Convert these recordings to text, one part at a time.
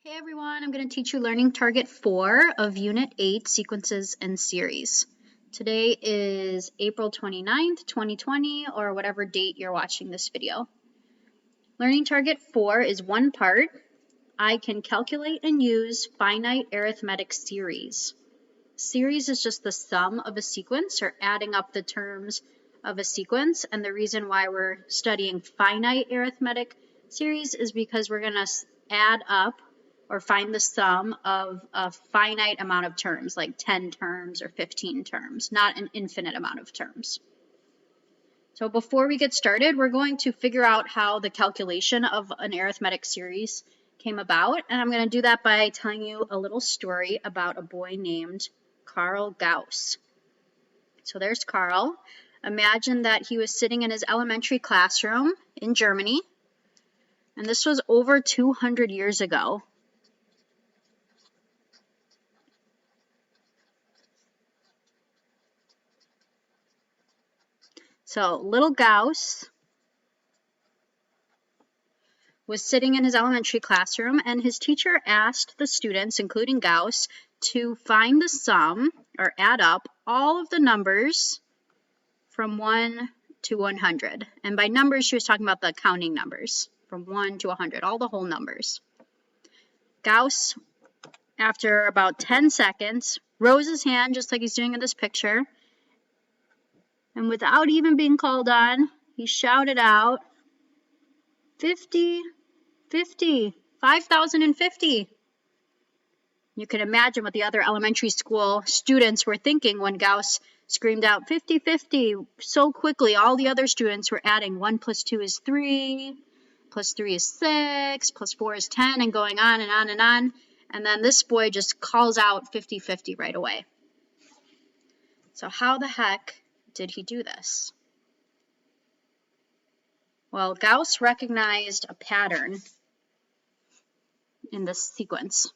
Hey everyone, I'm going to teach you Learning Target 4 of Unit 8, Sequences and Series. Today is April 29th, 2020, or whatever date you're watching this video. Learning Target 4 is one part. I can calculate and use finite arithmetic series. Series is just the sum of a sequence, or adding up the terms of a sequence, and the reason why we're studying finite arithmetic series is because we're going to add up or find the sum of a finite amount of terms, like 10 terms or 15 terms, not an infinite amount of terms. So before we get started, we're going to figure out how the calculation of an arithmetic series came about, and I'm going to do that by telling you a little story about a boy named Carl Gauss. So there's Carl. Imagine that he was sitting in his elementary classroom in Germany, and this was over 200 years ago. So little Gauss was sitting in his elementary classroom, and his teacher asked the students, including Gauss, to find the sum or add up all of the numbers from 1 to 100. And by numbers, she was talking about the counting numbers from 1 to 100, all the whole numbers. Gauss, after about 10 seconds, rose his hand just like he's doing in this picture. And without even being called on, he shouted out, 50, 50, 5,050. You can imagine what the other elementary school students were thinking when Gauss screamed out 50, 50. So quickly, all the other students were adding 1 plus 2 is 3, plus 3 is 6, plus 4 is 10, and going on and on and on. And then this boy just calls out 50, 50 right away. So how the heck did he do this? Well, Gauss recognized a pattern in this sequence.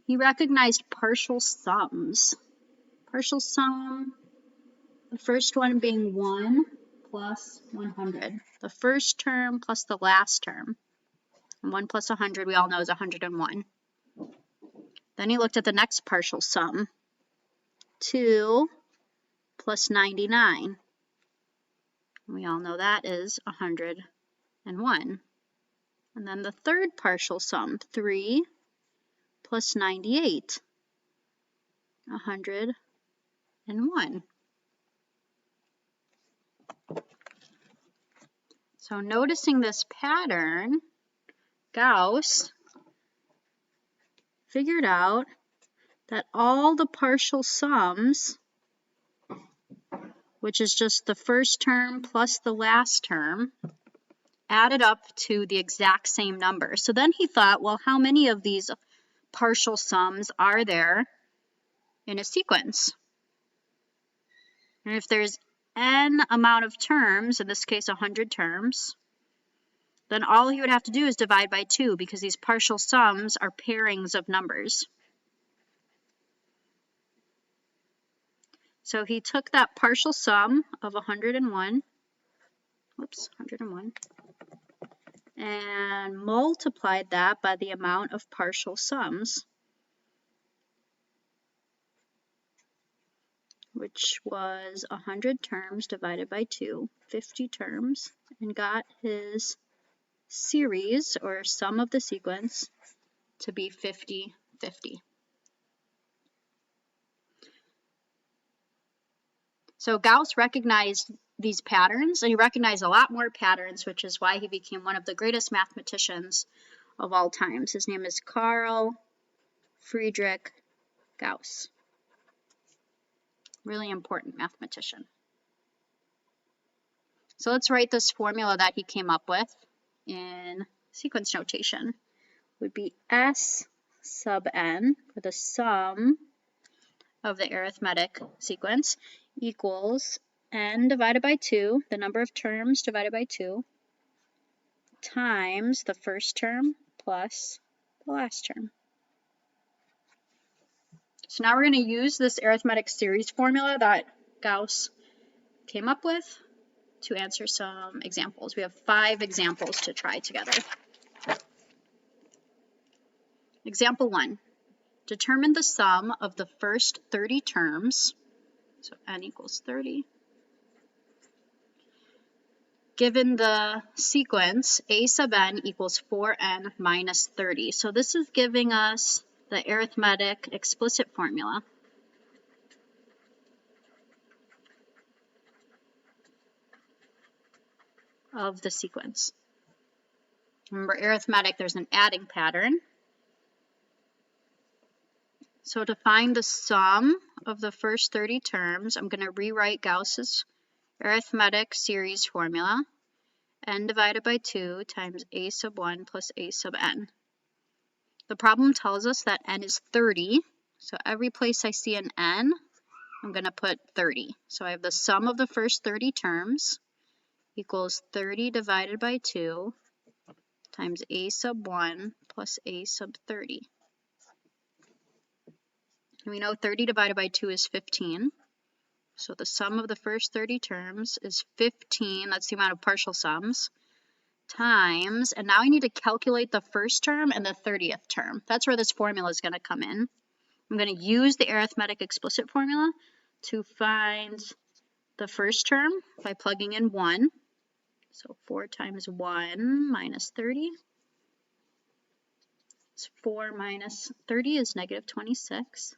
He recognized partial sums. Partial sum, the first one being 1 plus 100. The first term plus the last term. And 1 plus 100, we all know, is 101. Then he looked at the next partial sum. 2 plus 99. We all know that is 101. And then the third partial sum, 3 plus 98, 101. So noticing this pattern, Gauss figured out that all the partial sums, which is just the first term plus the last term, added up to the exact same number. So then he thought, well, how many of these partial sums are there in a sequence? And if there's n amount of terms, in this case 100 terms, then all he would have to do is divide by 2, because these partial sums are pairings of numbers. So he took that partial sum of 101, and multiplied that by the amount of partial sums, which was 100 terms divided by 2, 50 terms, and got his series, or sum of the sequence, to be 50, 50. So Gauss recognized these patterns, and he recognized a lot more patterns, which is why he became one of the greatest mathematicians of all times. His name is Carl Friedrich Gauss. Really important mathematician. So let's write this formula that he came up with in sequence notation. It would be S sub n, for the sum of the arithmetic sequence, equals n divided by 2, the number of terms divided by 2, times the first term plus the last term. So now we're going to use this arithmetic series formula that Gauss came up with to answer some examples. We have 5 examples to try together. Example 1. Determine the sum of the first 30 terms, so n equals 30, given the sequence a sub n equals 4n minus 30. So this is giving us the arithmetic explicit formula of the sequence. Remember, arithmetic, there's an adding pattern. So to find the sum of the first 30 terms, I'm going to rewrite Gauss's arithmetic series formula, n divided by 2 times a sub 1 plus a sub n. The problem tells us that n is 30, so every place I see an n, I'm going to put 30. So I have the sum of the first 30 terms equals 30 divided by 2 times a sub 1 plus a sub 30. And we know 30 divided by 2 is 15. So the sum of the first 30 terms is 15, that's the amount of partial sums, times, and now I need to calculate the first term and the 30th term. That's where this formula is going to come in. I'm going to use the arithmetic explicit formula to find the first term by plugging in 1. So 4 times 1 minus 30. So 4 minus 30 is negative 26.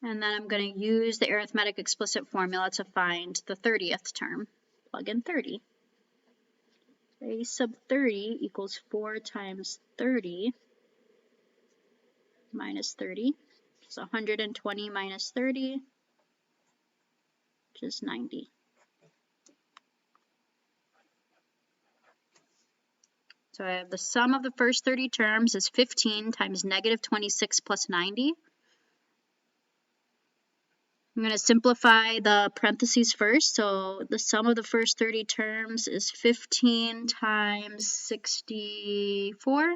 And then I'm going to use the arithmetic explicit formula to find the 30th term. Plug in 30. A sub 30 equals 4 times 30 minus 30. So 120 minus 30, which is 90. So I have the sum of the first 30 terms is 15 times negative 26 plus 90. I'm going to simplify the parentheses first. So the sum of the first 30 terms is 15 times 64.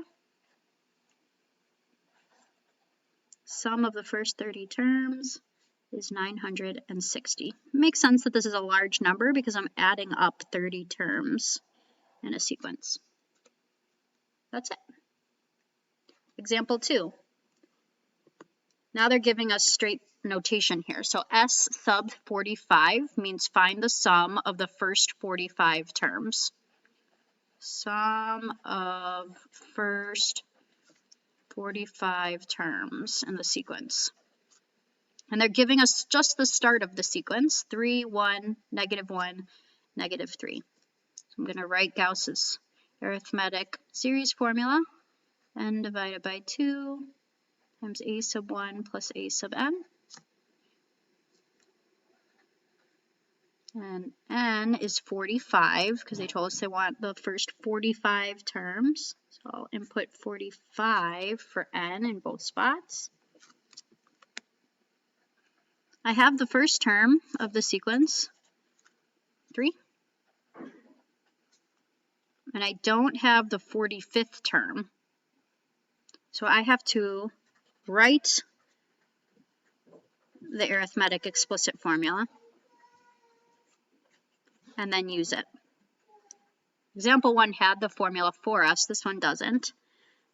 Sum of the first 30 terms is 960. It makes sense that this is a large number because I'm adding up 30 terms in a sequence. That's it. Example 2. Now they're giving us straight notation here. So S sub 45 means find the sum of the first 45 terms. Sum of first 45 terms in the sequence. And they're giving us just the start of the sequence, 3, 1, negative 1, negative 3. So I'm going to write Gauss's arithmetic series formula, n divided by 2 times a sub 1 plus a sub n. And n is 45 because they told us they want the first 45 terms. So I'll input 45 for n in both spots. I have the first term of the sequence, 3. And I don't have the 45th term. So I have to write the arithmetic explicit formula and then use it. Example 1 had the formula for us. This one doesn't.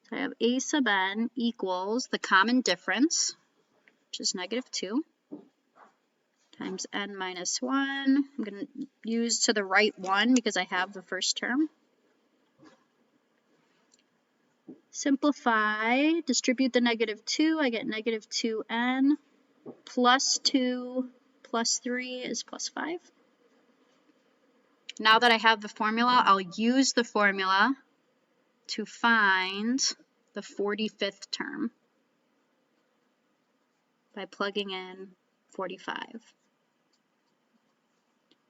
So I have a sub n equals the common difference, which is negative 2, times n minus 1. I'm going to use to the right 1 because I have the first term. Simplify, distribute the negative 2. I get negative 2n plus 2 plus 3 is plus 5. Now that I have the formula, I'll use the formula to find the 45th term by plugging in 45.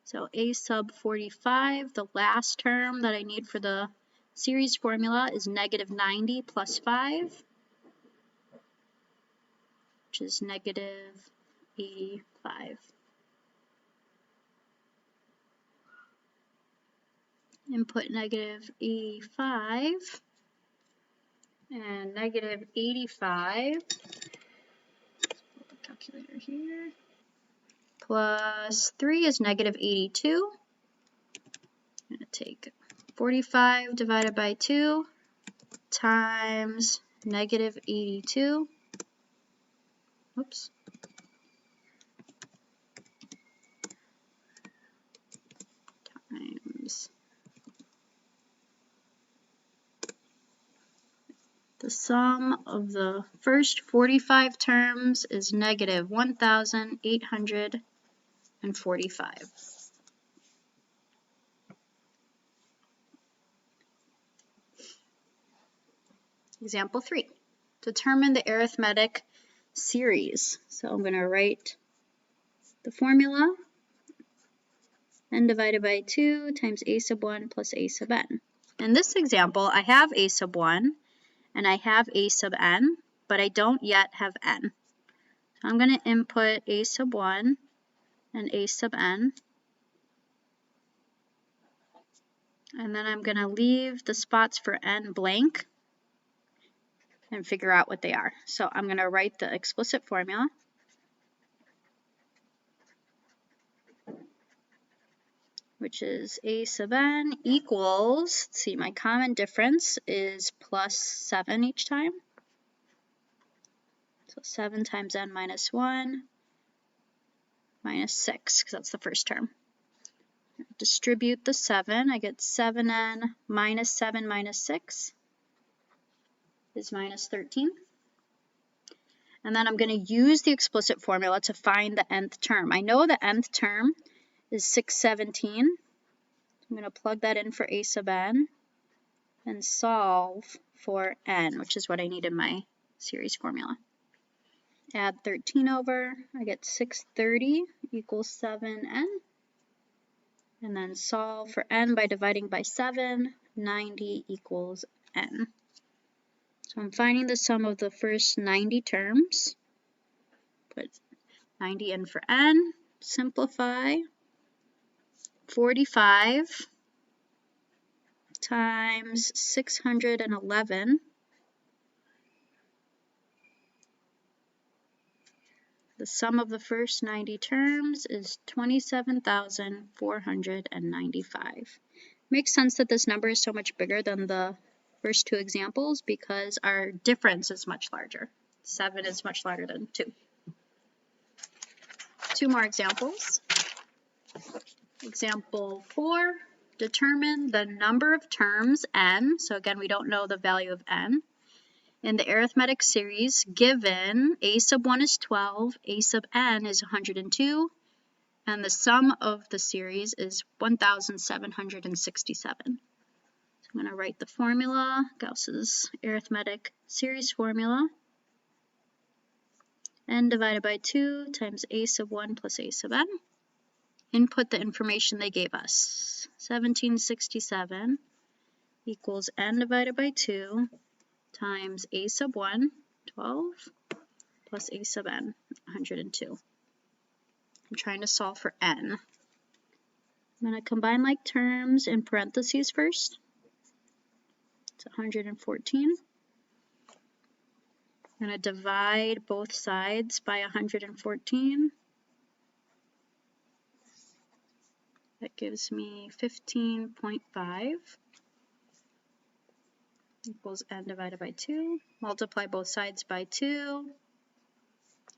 So a sub 45, the last term that I need for the series formula is negative 90 plus 5, which is negative 85. Input negative 85 and negative 85. Let's put the calculator here. Plus 3 is negative 82. I'm going to take 45 divided by 2 times negative 82. Oops. Times the sum of the first 45 terms is negative 1,845. Example 3. Determine the arithmetic series. So I'm going to write the formula, n divided by 2 times a sub 1 plus a sub n. In this example, I have a sub 1 and I have a sub n, but I don't yet have n. So I'm going to input a sub 1 and a sub n, and then I'm going to leave the spots for n blank and figure out what they are. So I'm going to write the explicit formula. Which is a sub n equals, let's see, my common difference is plus 7 each time. So 7 times n minus 1 minus 6, because that's the first term. Distribute the 7, I get 7n minus 7 minus 6 is minus 13. And then I'm going to use the explicit formula to find the nth term. I know the nth term is 617. I'm going to plug that in for a sub n and solve for n, which is what I need in my series formula. Add 13 over, I get 630 equals 7n. And then solve for n by dividing by 7, 90 equals n. So I'm finding the sum of the first 90 terms. Put 90 in for n, simplify. 45 times 611. The sum of the first 90 terms is 27,495. Makes sense that this number is so much bigger than the first two examples because our difference is much larger. 7 is much larger than 2. Two more examples. Example 4, determine the number of terms n. So again, we don't know the value of n. In the arithmetic series given a sub 1 is 12, a sub n is 102, and the sum of the series is 1,767. So I'm going to write the formula, Gauss's arithmetic series formula. N divided by 2 times a sub 1 plus a sub n. Input the information they gave us. 1767 equals n divided by 2 times a sub 1, 12, plus a sub n, 102. I'm trying to solve for n. I'm going to combine like terms in parentheses first. It's 114. I'm going to divide both sides by 114. That gives me 15.5 equals n divided by 2. Multiply both sides by 2,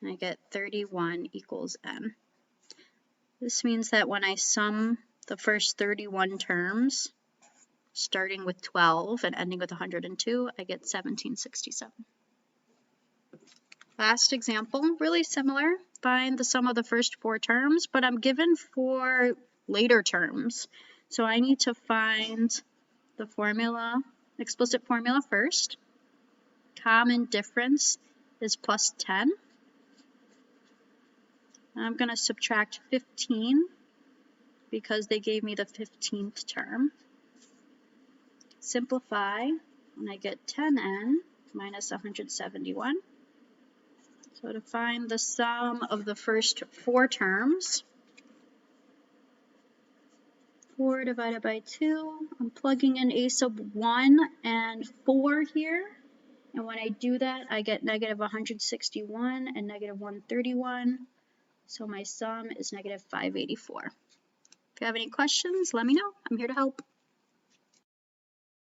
and I get 31 equals n. This means that when I sum the first 31 terms, starting with 12 and ending with 102, I get 1767. Last example, really similar. Find the sum of the first 4 terms, but I'm given 4 later terms. So I need to find the formula, explicit formula first. Common difference is plus 10. I'm going to subtract 15 because they gave me the 15th term. Simplify, and I get 10n minus 171. So to find the sum of the first 4 terms, 4 divided by 2, I'm plugging in a sub 1 and 4 here. And when I do that, I get negative 161 and negative 131. So my sum is negative 584. If you have any questions, let me know. I'm here to help.